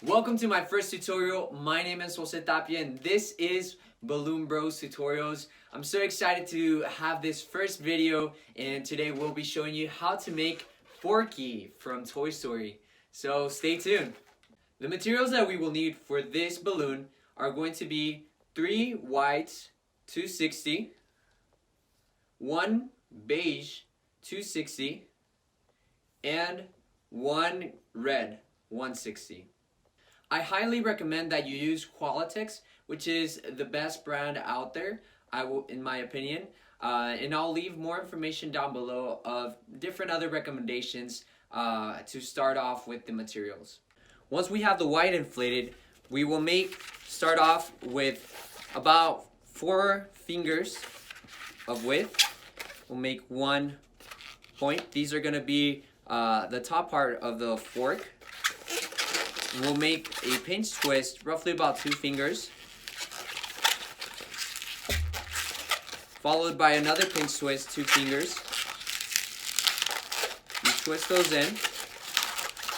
Welcome to my first tutorial. My name is Jose Tapia and this is Balloon Bros Tutorials. I'm so excited to have this first video, and today we'll be showing you how to make Forky from Toy Story. So stay tuned. The materials that we will need for this balloon are going to be 3 white 260, 1 beige 260, and 1 red 160. I highly recommend that you use Qualatex, which is the best brand out there, in my opinion. And I'll leave more information down below of different other recommendations to start off with the materials. Once we have the white inflated, we will start off with about 4 fingers of width. We'll make 1 point. These are going to be the top part of the fork. We'll make a pinch twist, roughly about 2 fingers, followed by another pinch twist, 2 fingers. You twist those in.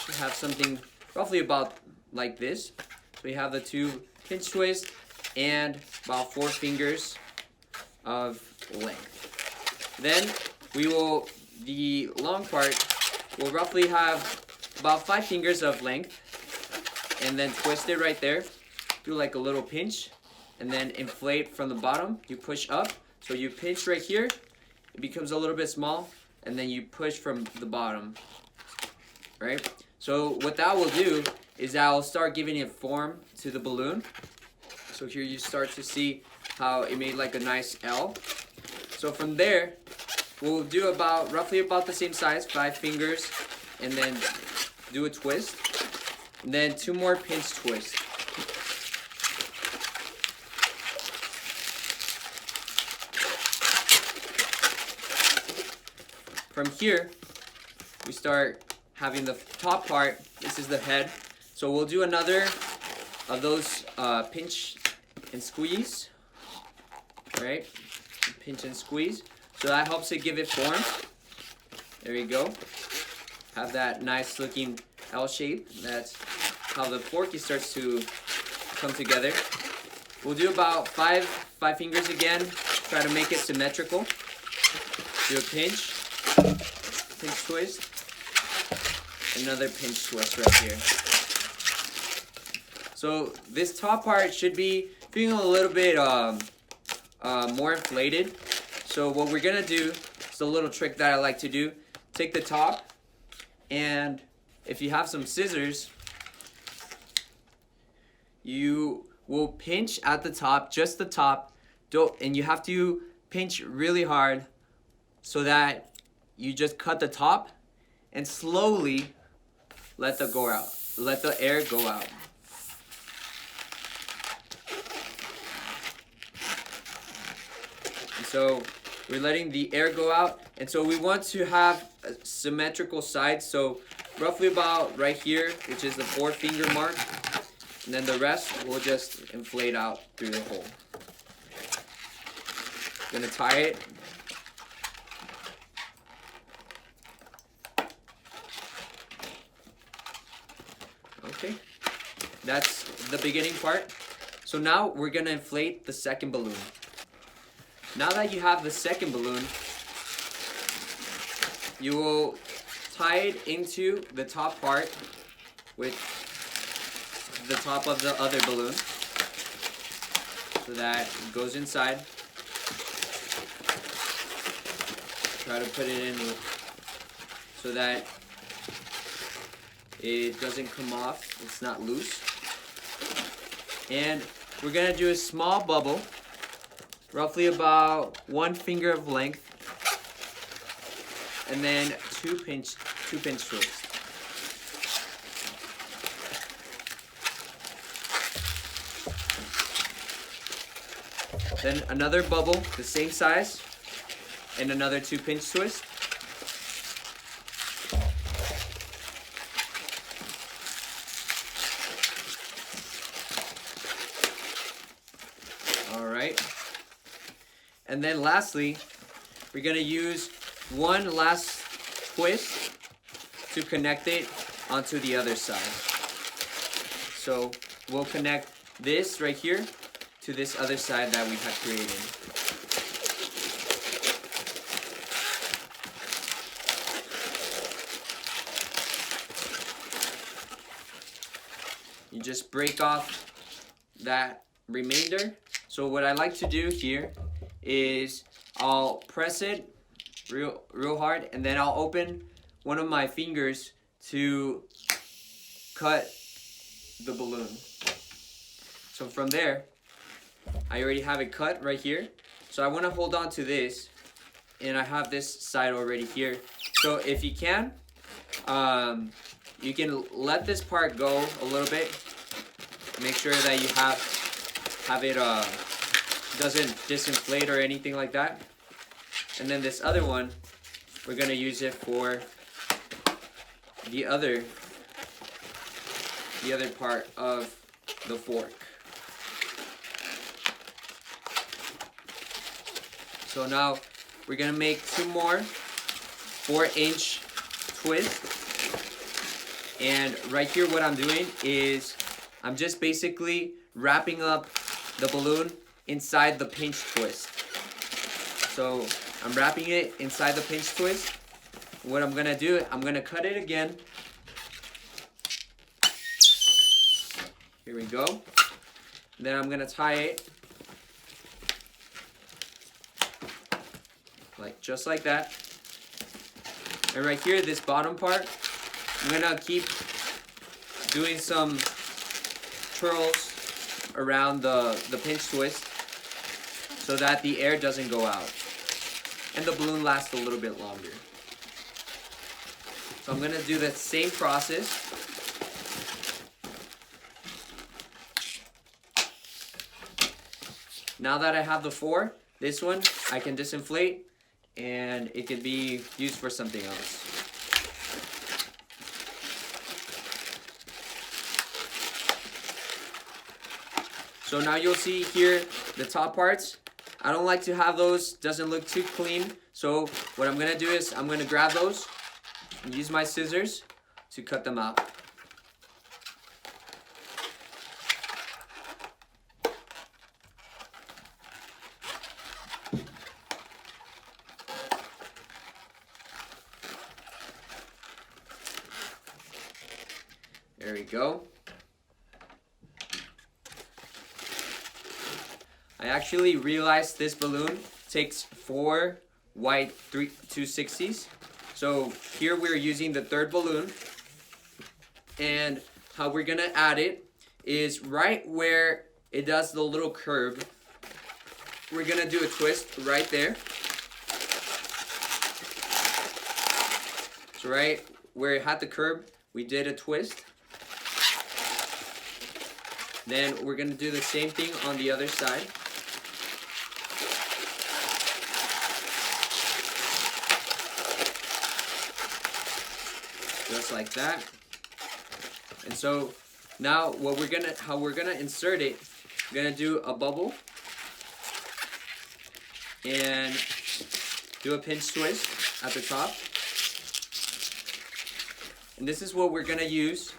You have something roughly about like this. So we have the 2 pinch twists and about 4 fingers of length. Then the long part will roughly have about 5 fingers of length. And then twist it right there, do like a little pinch, and then inflate from the bottom. You push up, so you pinch right here, it becomes a little bit small, and then you push from the bottom, right? So what that will do is that will start giving it form to the balloon. So here you start to see how it made like a nice L. So from there, we'll do roughly about the same size, 5 fingers, and then do a twist. And then 2 more pinch twists. From here, we start having the top part. This is the head. So we'll do another of those pinch and squeeze. Right? Pinch and squeeze. So that helps it give it form. There you go. Have that nice looking L shape. That's how the Forky starts to come together. We'll do about 5 fingers again. Try to make it symmetrical. Do a pinch twist, another pinch twist right here. So this top part should be feeling a little bit more inflated. So what we're gonna do is a little trick that I like to do. Take the top, and if you have some scissors, you will pinch at the top, just the top, and you have to pinch really hard so that you just cut the top and slowly let the air go out. And so we're letting the air go out, and so we want to have a symmetrical sides. So roughly about right here, which is the 4 finger mark, and then the rest will just inflate out through the hole. Gonna tie it. Okay, that's the beginning part. So now we're gonna inflate the second balloon. Now that you have the second balloon, you will tie it into the top part with the top of the other balloon, so that it goes inside. Try to put it in so that it doesn't come off, it's not loose. And we're gonna do a small bubble, roughly about 1 finger of length, and then 2 pinch twists. Then another bubble, the same size, and another 2 pinch twists. Alright. And then lastly, we're going to use one last twist to connect it onto the other side. So we'll connect this right here to this other side that we had created. You just break off that remainder. So what I like to do here is I'll press it real hard, and then I'll open one of my fingers to cut the balloon. So from there, I already have it cut right here. So I want to hold on to this, and I have this side already here. So if you can let this part go a little bit. Make sure that you have it doesn't disinflate or anything like that. And then this other one, we're gonna use it for the other part of the fork. So now we're gonna make two more 4-inch twists. And right here what I'm doing is I'm just basically wrapping up the balloon inside the pinch twist. So I'm wrapping it inside the pinch twist. What I'm gonna do, I'm gonna cut it again. Here we go. Then I'm gonna tie it just like that. And right here, this bottom part, I'm gonna keep doing some twirls around the pinch twist so that the air doesn't go out and the balloon lasts a little bit longer. So I'm gonna do the same process. Now that I have the 4, this one I can disinflate and it can be used for something else. So now you'll see here the top parts. I don't like to have those, doesn't look too clean. So what I'm gonna do is I'm gonna grab those and use my scissors to cut them out. There we go. I actually realized this balloon takes 4 white 260s. So here we're using the 3rd balloon. And how we're gonna add it is right where it does the little curve. We're gonna do a twist right there. So right where it had the curve, we did a twist. Then we're gonna do the same thing on the other side. Just like that. And so now how we're gonna insert it, we're gonna do a bubble and do a pinch twist at the top. And this is what we're gonna use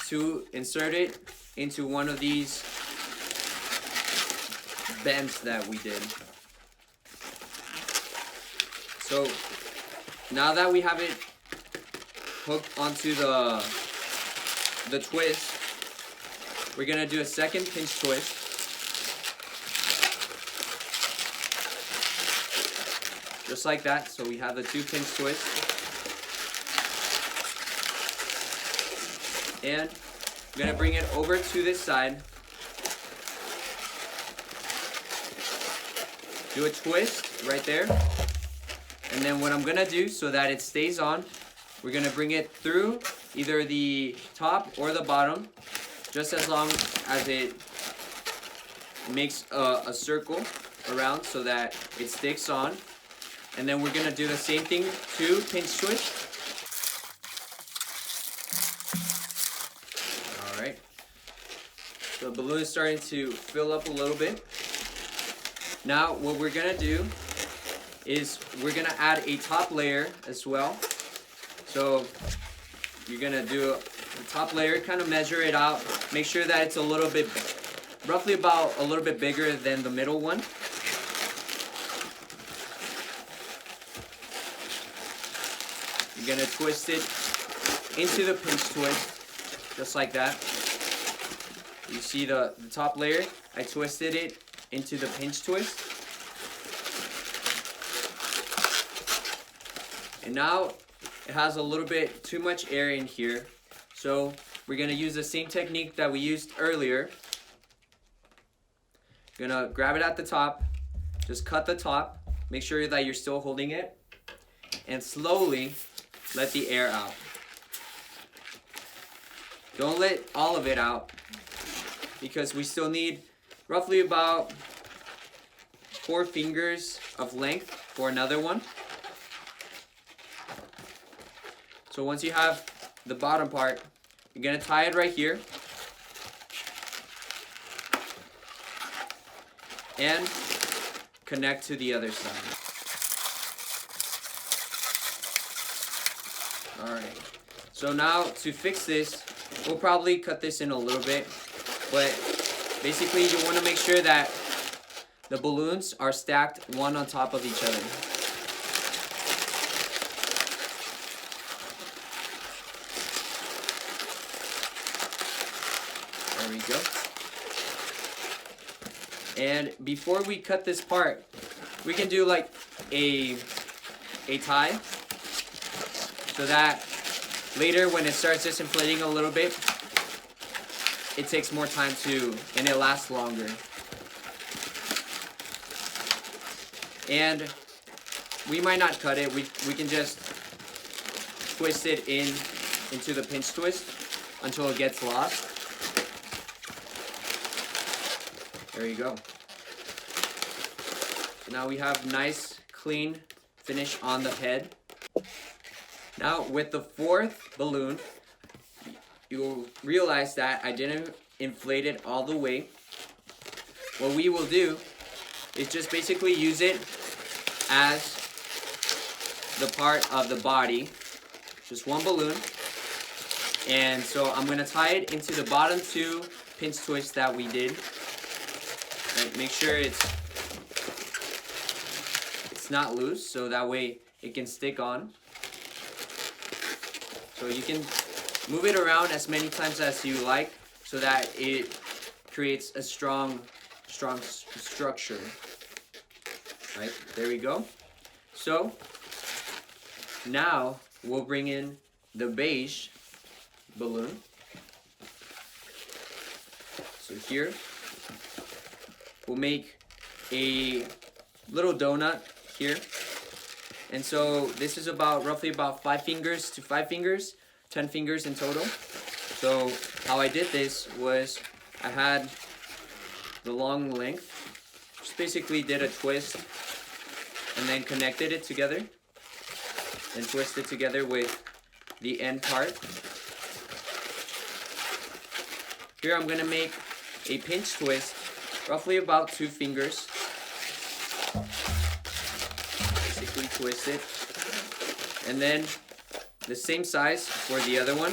to insert it into one of these bends that we did. So now that we have it hooked onto the twist, we're gonna do a second pinch twist. Just like that, so we have the 2 pinch twists. And I'm gonna bring it over to this side. Do a twist right there. And then what I'm gonna do so that it stays on, we're gonna bring it through either the top or the bottom, just as long as it makes a circle around so that it sticks on. And then we're gonna do the same thing to pinch twist. Alright. So the balloon is starting to fill up a little bit. Now what we're gonna do is we're gonna add a top layer as well. So you're gonna do the top layer, kind of measure it out. Make sure that it's a little bit, roughly about a little bit bigger than the middle one. You're gonna twist it into the pinch twist, just like that. You see the top layer? I twisted it into the pinch twist. And now it has a little bit too much air in here. So we're gonna use the same technique that we used earlier. You're gonna grab it at the top, just cut the top, make sure that you're still holding it, and slowly let the air out. Don't let all of it out, because we still need roughly about 4 fingers of length for another one. So once you have the bottom part, you're gonna tie it right here and connect to the other side. Alright, so now to fix this, we'll probably cut this in a little bit, but basically you want to make sure that the balloons are stacked one on top of each other. There we go. And before we cut this part, we can do like a tie, so that later when it starts disinflating a little bit, it takes more time and it lasts longer. And we might not cut it, we can just twist it into the pinch twist until it gets lost. There you go. So now we have nice, clean finish on the head. Now with the 4th balloon, you'll realize that I didn't inflate it all the way. What we will do is just basically use it as the part of the body. Just one balloon. And so I'm going to tie it into the bottom 2 pinch twists that we did. Right, make sure it's not loose, so that way it can stick on. So you can move it around as many times as you like, so that it creates a strong structure. Right, there we go. So now we'll bring in the beige balloon. So here we'll make a little donut here. And so this is roughly about 5 fingers to 5 fingers, 10 fingers in total. So how I did this was I had the long length, just basically did a twist and then connected it together and twisted together with the end part. Here I'm going to make a pinch twist, roughly about 2 fingers. Basically twist it. And then the same size for the other one.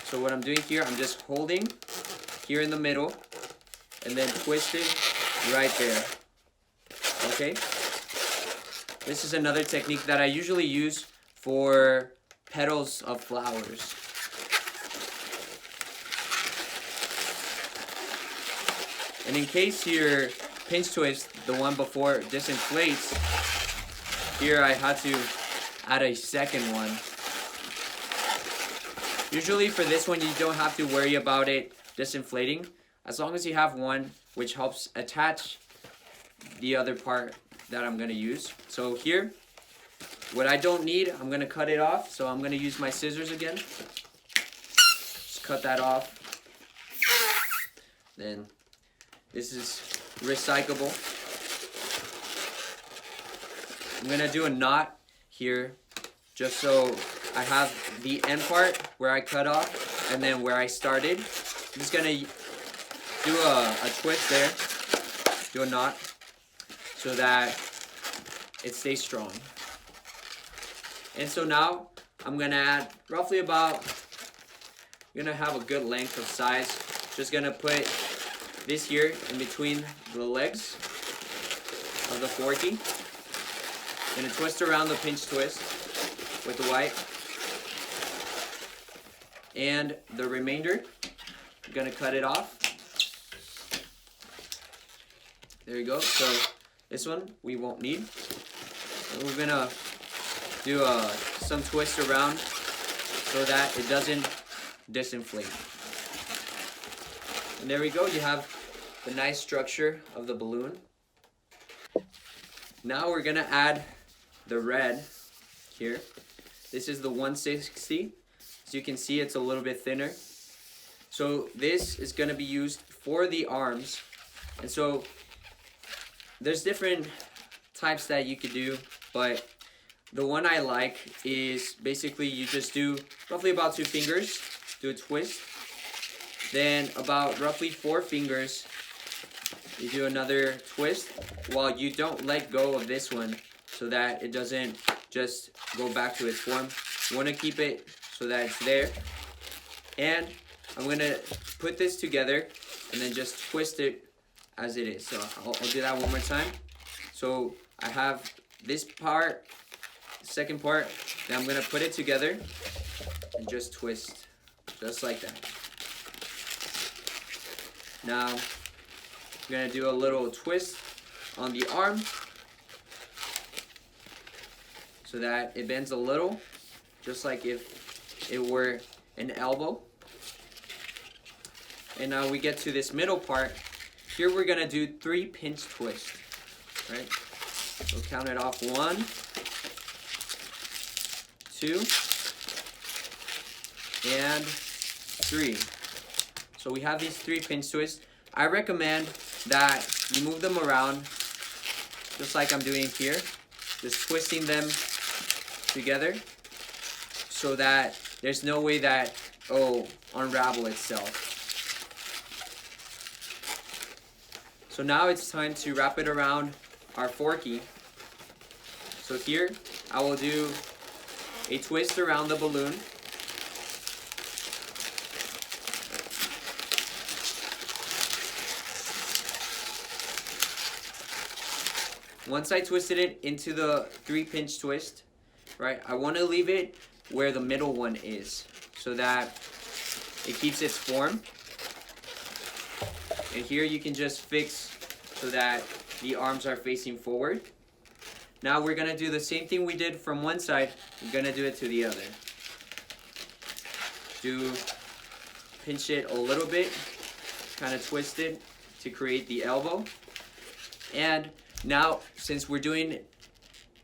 So what I'm doing here, I'm just holding here in the middle and then twisting right there. Okay? This is another technique that I usually use for petals of flowers. And in case your pinch twist, the one before, disinflates, here I had to add a second one. Usually for this one you don't have to worry about it disinflating, as long as you have one which helps attach the other part that I'm going to use. So here, what I don't need, I'm going to cut it off. So I'm going to use my scissors again. Just cut that off. Then this is recyclable. I'm going to do a knot here just so I have the end part where I cut off and then where I started. I'm just going to do a twist there, do a knot so that it stays strong. And so now I'm going to add roughly about you're gonna have a good length of size. Just gonna put this here in between the legs of the Forky. Gonna twist around the pinch twist with the white. And the remainder, I'm gonna cut it off. There you go. So this one we won't need. And we're gonna do some twist around so that it doesn't disinflate. And there we go. You have the nice structure of the balloon. Now we're gonna add the red here. This is the 160. As you can see, it's a little bit thinner. So this is gonna be used for the arms. And so there's different types that you could do, but the one I like is basically you just do roughly about 2 fingers, do a twist. Then about roughly 4 fingers, you do another twist while you don't let go of this one so that it doesn't just go back to its form. You want to keep it so that it's there. And I'm going to put this together and then just twist it as it is. So I'll do that one more time. So I have this part, second part, then I'm going to put it together and just twist just like that. Now I'm going to do a little twist on the arm so that it bends a little, just like if it were an elbow. And now we get to this middle part. Here we're gonna do 3 pinch twists, right? So count it off, 1, 2, and 3. So we have these 3 pinch twists. I recommend that you move them around, just like I'm doing here, just twisting them together, so that there's no way that unravel itself. So now it's time to wrap it around our Forky. So here I will do a twist around the balloon. Once I twisted it into the 3 pinch twist, right, I want to leave it where the middle one is so that it keeps its form. And here you can just fix so that the arms are facing forward. Now we're gonna do the same thing we did from one side, we're gonna do it to the other. Pinch it a little bit, kind of twist it to create the elbow. And now, since we're doing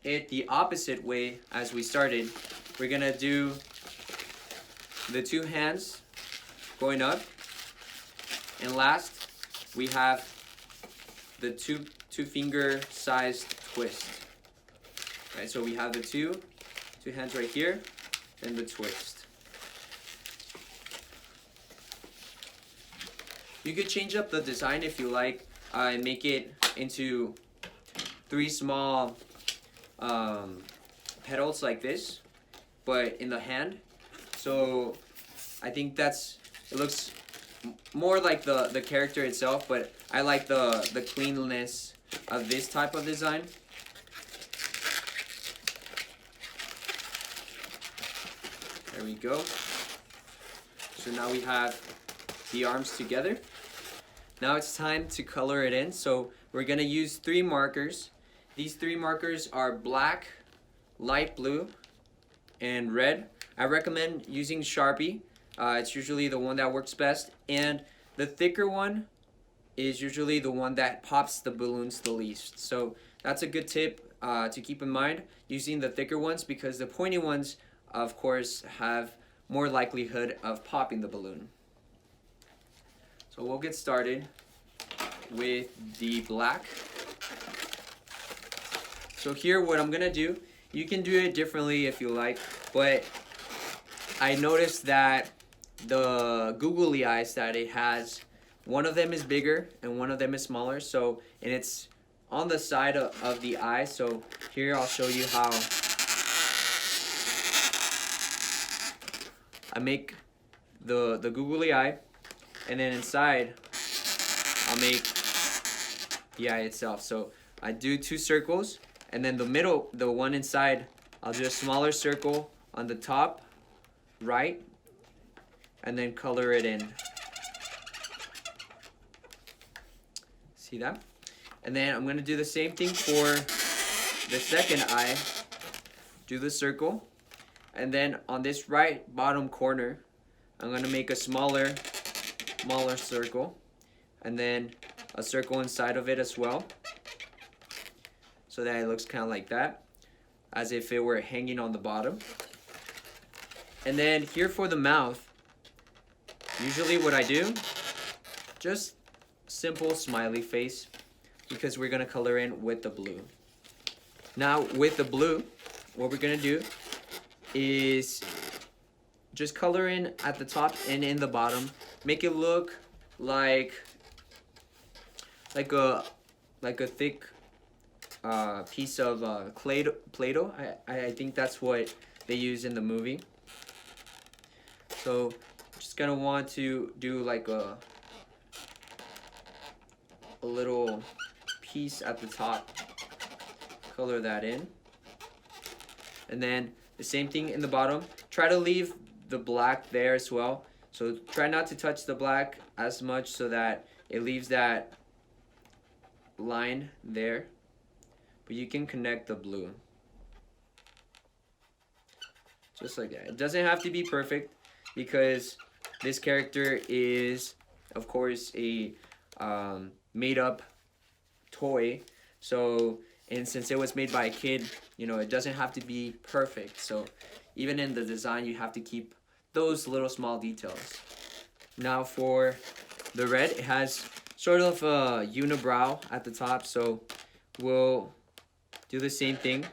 it the opposite way as we started, we're gonna do the 2 hands going up, and last we have the two finger sized twist. Right, so we have the two hands right here, and the twist. You could change up the design if you like, and make it into 3 small petals like this, but in the hand. So I think it looks more like the character itself, but I like the cleanliness of this type of design. There we go. So now we have the arms together. Now it's time to color it in. So we're gonna use 3 markers. These 3 markers are black, light blue, and red. I recommend using Sharpie. It's usually the one that works best, and the thicker one is usually the one that pops the balloons the least. So that's a good tip to keep in mind, using the thicker ones, because the pointy ones, of course, have more likelihood of popping the balloon. So we'll get started with the black. So here what I'm gonna do, you can do it differently if you like, but I noticed that the googly eyes that it has, one of them is bigger and one of them is smaller, so, and it's on the side of the eye. So here I'll show you how I make the googly eye, and then inside I'll make the eye itself. So I do 2 circles, and then the middle, the one inside, I'll do a smaller circle on the top right, and then color it in. See that? And then I'm gonna do the same thing for the second eye. Do the circle, and then on this right bottom corner, I'm gonna make a smaller circle, and then a circle inside of it as well, so that it looks kind of like that, as if it were hanging on the bottom. And then here for the mouth, usually what I do, just simple smiley face, because we're gonna color in with the blue. Now with the blue, what we're gonna do is just color in at the top and in the bottom, make it look like a thick piece of Play-Doh. I think that's what they use in the movie. So just gonna want to do like a little piece at the top, color that in, and then the same thing in the bottom. Try to leave the black there as well, so try not to touch the black as much so that it leaves that line there, but you can connect the blue just like that. It doesn't have to be perfect, because this character is of course a made up toy, so, and since it was made by a kid, you know, it doesn't have to be perfect. So even in the design, you have to keep those little small details. Now for the red, it has sort of a unibrow at the top, so we'll do the same thing.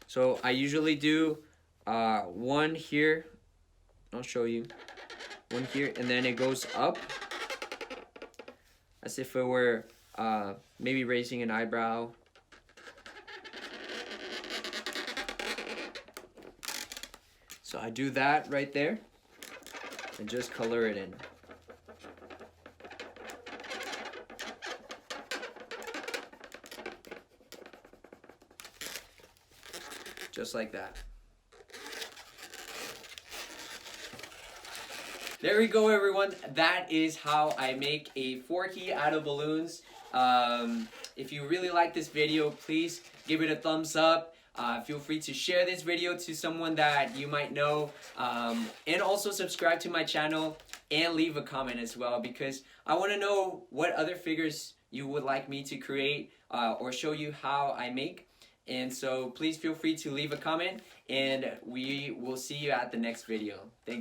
So I usually do one here, I'll show you, one here, and then it goes up as if it were maybe raising an eyebrow. So I do that right there and just color it in. Just like that. There we go, everyone. That is how I make a Forky out of balloons. If you really like this video, please give it a thumbs up. Feel free to share this video to someone that you might know. And also subscribe to my channel and leave a comment as well, because I want to know what other figures you would like me to create or show you how I make. And so please feel free to leave a comment, and we will see you at the next video. Thank you.